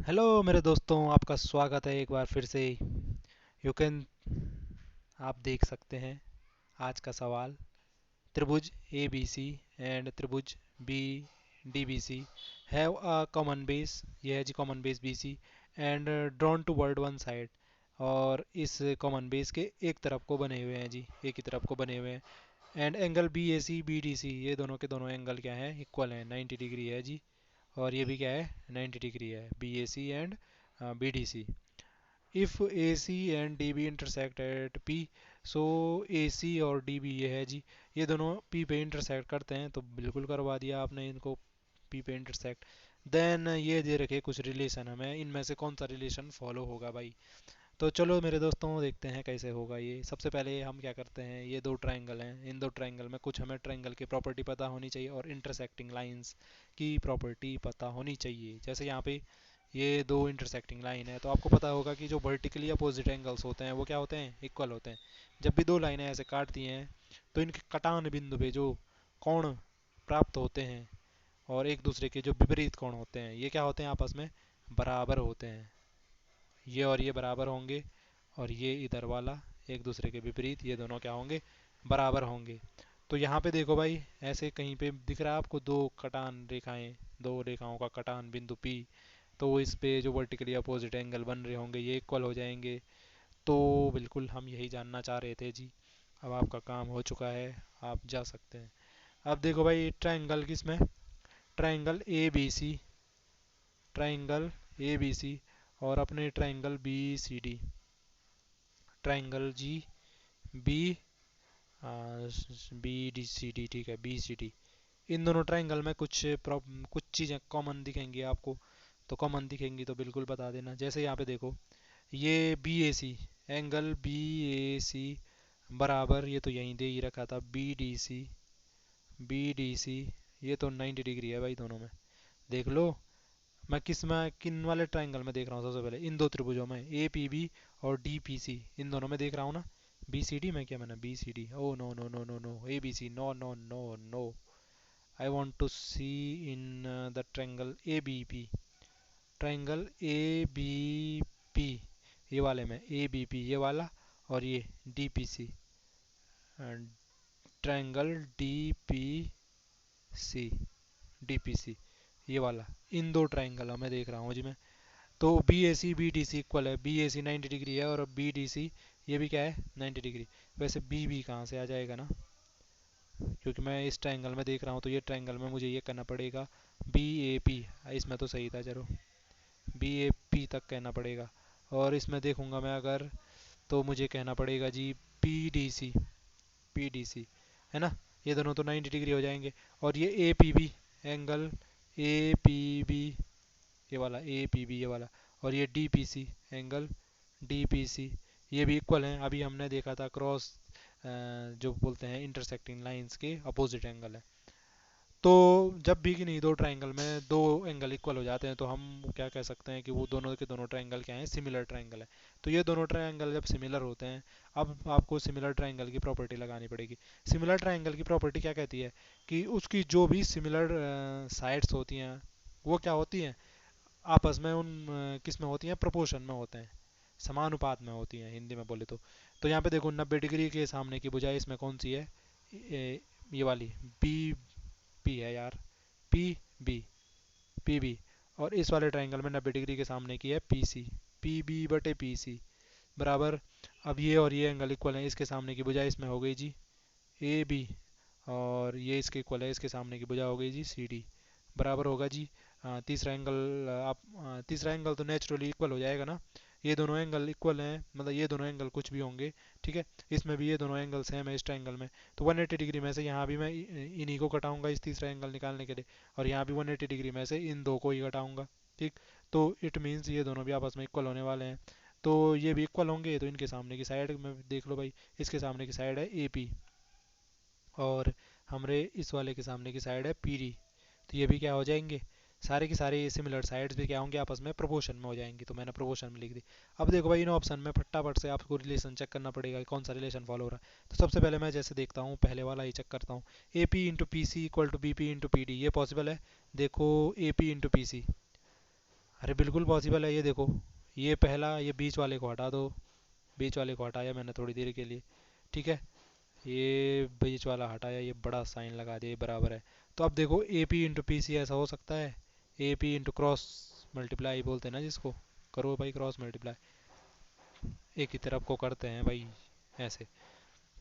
Hello मेरे दोस्तों, आपका स्वागत है एक बार फिर से। यू कैन आप देख सकते हैं आज का सवाल। त्रिभुज ए बी सी एंड त्रिभुज B D B C have a common base, ये है जी common base B C, and drawn toward one side. और इस कॉमन बेस के एक तरफ को बने हुए हैं जी, एक ही तरफ को बने हुए हैं। And angle B A C B D C, ये दोनों के दोनों एंगल क्या है, इक्वल है, 90 डिग्री है जी। और ये भी क्या है, 90 डिग्री है, B A C and B D C. If A C and D B intersect at P, so A C और डी बी, ये है जी, ये दोनों पी पे इंटरसेक्ट करते हैं, तो बिल्कुल करवा दिया आपने इनको पी पे इंटरसेक्ट। देन ये दे रखे कुछ रिलेशन, हमें इनमें से कौन सा रिलेशन फॉलो होगा भाई। तो चलो मेरे दोस्तों देखते हैं कैसे होगा ये। सबसे पहले हम क्या करते हैं, ये दो ट्रायंगल हैं, इन दो ट्रायंगल में कुछ हमें ट्रायंगल की प्रॉपर्टी पता होनी चाहिए और इंटरसेक्टिंग लाइंस की प्रॉपर्टी पता होनी चाहिए। जैसे यहाँ पे ये दो इंटरसेक्टिंग लाइन है, तो आपको पता होगा कि जो वर्टिकली अपोजिट एंगल्स होते हैं वो क्या होते हैं, इक्वल होते हैं। जब भी दो लाइनें ऐसे काटती हैं तो इनके कटान बिंदु पे जो कोण प्राप्त होते हैं और एक दूसरे के जो विपरीत कोण होते हैं, ये क्या होते हैं, आपस में बराबर होते हैं। ये और ये बराबर होंगे, और ये इधर वाला एक दूसरे के विपरीत, ये दोनों क्या होंगे, बराबर होंगे। तो यहाँ पे देखो भाई, ऐसे कहीं पे दिख रहा है आपको दो कटान रेखाएं, दो रेखाओं का कटान बिंदु P। तो इस पे जो वर्टिकली अपोजिट एंगल बन रहे होंगे ये इक्वल हो जाएंगे। तो बिल्कुल हम यही जानना चाह रहे थे जी। अब आपका काम हो चुका है, आप जा सकते हैं। अब देखो भाई, ट्रायंगल किसमें, triangle A B C, triangle A B C, और अपने triangle B C D, triangle G B B D C D, ठीक है, बी सी डी। इन दोनों ट्रायंगल में कुछ चीज़ें कॉमन दिखेंगी आपको। तो कॉमन दिखेंगी तो बिल्कुल बता देना। जैसे यहाँ पे देखो, ये B A C, angle B A C बराबर, ये तो यहीं दे ही रखा था, B D C, B D C, ये तो 90 डिग्री है भाई दोनों में। देख लो, मैं किस में किन वाले ट्रायंगल में देख रहा हूँ, सबसे पहले इन दो त्रिभुजों में ए पी बी और डी पी सी, इन दोनों में देख रहा हूँ ना। बी सी डी में क्या, मैंने B C D, oh no no no no no, A B C, no no no no, I want to see in the triangle A B P, triangle A B P, ये वाले में ए B P ये वाला, और ये D P C, triangle D P C, D P C, ये वाला, इन दो ट्रायंगल में देख रहा हूँ जी मैं। तो B A C B D C equal है, बी ए सी 90 डिग्री है और बी डी सी ये भी क्या है, 90 डिग्री। वैसे बी बी कहाँ से आ जाएगा ना, क्योंकि मैं इस ट्रायंगल में देख रहा हूँ, तो ये ट्रायंगल में मुझे ये करना पड़ेगा बी ए पी, इसमें तो सही था, चलो बी ए पी तक कहना पड़ेगा। और इसमें देखूंगा मैं अगर, तो मुझे कहना पड़ेगा G P D C, P D C, है ना। ये दोनों तो 90 डिग्री हो जाएंगे। और ये A P B, angle A P B, ये वाला ए पी बी ये वाला, और ये D P C, angle D P C, ये भी इक्वल हैं। अभी हमने देखा था क्रॉस, जो बोलते हैं इंटरसेक्टिंग लाइंस के अपोजिट एंगल है। तो जब भी किन्हीं दो ट्रायंगल में दो एंगल इक्वल हो जाते हैं तो हम क्या कह सकते हैं कि वो दोनों के दोनों ट्रायंगल क्या हैं, सिमिलर ट्रायंगल है। तो ये दोनों ट्रायंगल जब सिमिलर होते हैं, अब आपको सिमिलर ट्रायंगल की प्रॉपर्टी लगानी पड़ेगी। सिमिलर ट्रायंगल की प्रॉपर्टी क्या कहती है कि उसकी जो भी सिमिलर साइड्स होती हैं वो क्या होती हैं, आपस में उन किस में होती हैं, प्रोपोर्शन में होते हैं, समानुपात में होती हैं हिंदी में बोले तो यहाँ पे देखो 90 डिग्री के सामने की भुजा इसमें कौन सी है, ये वाली बी पी है यार, पी बी, पी बी। और इस वाले ट्रायंगल में 90 डिग्री के सामने की है पी सी, पी बी बटे पी सी बराबर। अब ये और ये एंगल इक्वल है, इसके सामने की भुजा इसमें हो गई जी ए बी, और ये इसके इक्वल है, इसके सामने की भुजा हो गई जी सी डी, बराबर होगा जी। तीसरा एंगल, आप तीसरा एंगल तो नेचुरली इक्वल हो जाएगा ना, ये दोनों एंगल इक्वल हैं, मतलब ये दोनों एंगल कुछ भी होंगे, ठीक है। इसमें भी ये दोनों एंगल सेम है इस ट्रायंगल में। तो 180 डिग्री में से यहाँ भी मैं इन्हीं को घटाऊंगा इस तीसरा एंगल निकालने के लिए, और यहाँ भी 180 डिग्री में से इन दो को ही घटाऊंगा, ठीक। तो इट मीन्स ये दोनों भी आपस में इक्वल होने वाले हैं। तो ये भी इक्वल होंगे, तो इनके सामने की साइड में देख लो भाई, इसके सामने की साइड है ए पी, और हमारे इस वाले के सामने की साइड है पी डी। तो ये भी क्या हो जाएंगे, सारे के सारे सिमिलर साइड्स भी क्या होंगे, आपस में प्रोपोर्शन में हो जाएंगी। तो मैंने प्रोपोर्शन में लिख दी। अब देखो भाई, इन ऑप्शन में फटाफट से आपको रिलेशन चेक करना पड़ेगा कि कौन सा रिलेशन फॉलो हो रहा है। तो सबसे पहले मैं जैसे देखता हूँ, पहले वाला ही चेक करता हूँ, A P into P C equal to B P into P D, ये पॉसिबल है। देखो A P into P C, अरे बिल्कुल पॉसिबल है, ये देखो, ये पहला, ये बीच वाले को हटा दो, बीच वाले को हटाया मैंने थोड़ी देर के लिए, ठीक है, ये बीच वाला हटाया, ये बड़ा साइन लगा दिया, ये बराबर है। तो अब देखो A P into P C ऐसा हो सकता है, A P into cross multiply बोलते हैं ना जिसको, करो भाई क्रॉस मल्टीप्लाई, एक ही तरफ को करते हैं भाई ऐसे।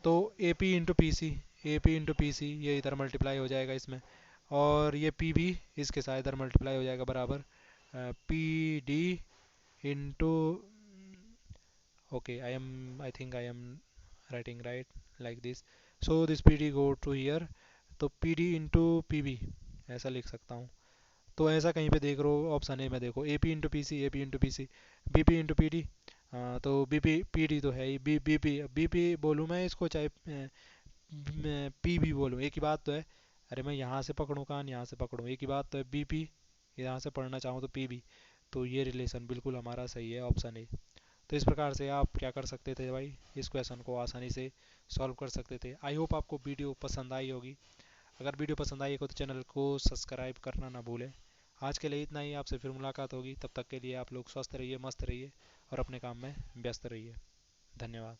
तो A P into P C, A P into P C ये इधर मल्टीप्लाई हो जाएगा इसमें, और ये पी भी इसके साथ इधर मल्टीप्लाई हो जाएगा बराबर, P D into, okay, I think I am writing right like this, so this pd go to here, तो pd into pb ऐसा लिख सकता हूँ। तो ऐसा कहीं पे देख रहे हो ऑप्शन ए में देखो, A P into P C, A P into P C, B P into P D, तो बी पी पी डी तो है ही, बी पी बोलूँ मैं इसको, चाहे पी भी बोलूँ, एक ही बात तो है। अरे मैं यहाँ से पकड़ूँ कान, यहाँ से पकड़ूँ, एक ही बात तो है, बी पी यहाँ से पढ़ना चाहूँ तो पी बी, तो ये रिलेशन बिल्कुल हमारा सही है, ऑप्शन ए। तो इस प्रकार से आप क्या कर सकते थे भाई, इस क्वेश्चन को आसानी से सॉल्व कर सकते थे। आई होप आपको वीडियो पसंद आई होगी, अगर वीडियो पसंद आई हो तो चैनल को सब्सक्राइब करना ना भूलें। आज के लिए इतना ही, आपसे फिर मुलाकात होगी, तब तक के लिए आप लोग स्वस्थ रहिए, मस्त रहिए और अपने काम में व्यस्त रहिए। धन्यवाद।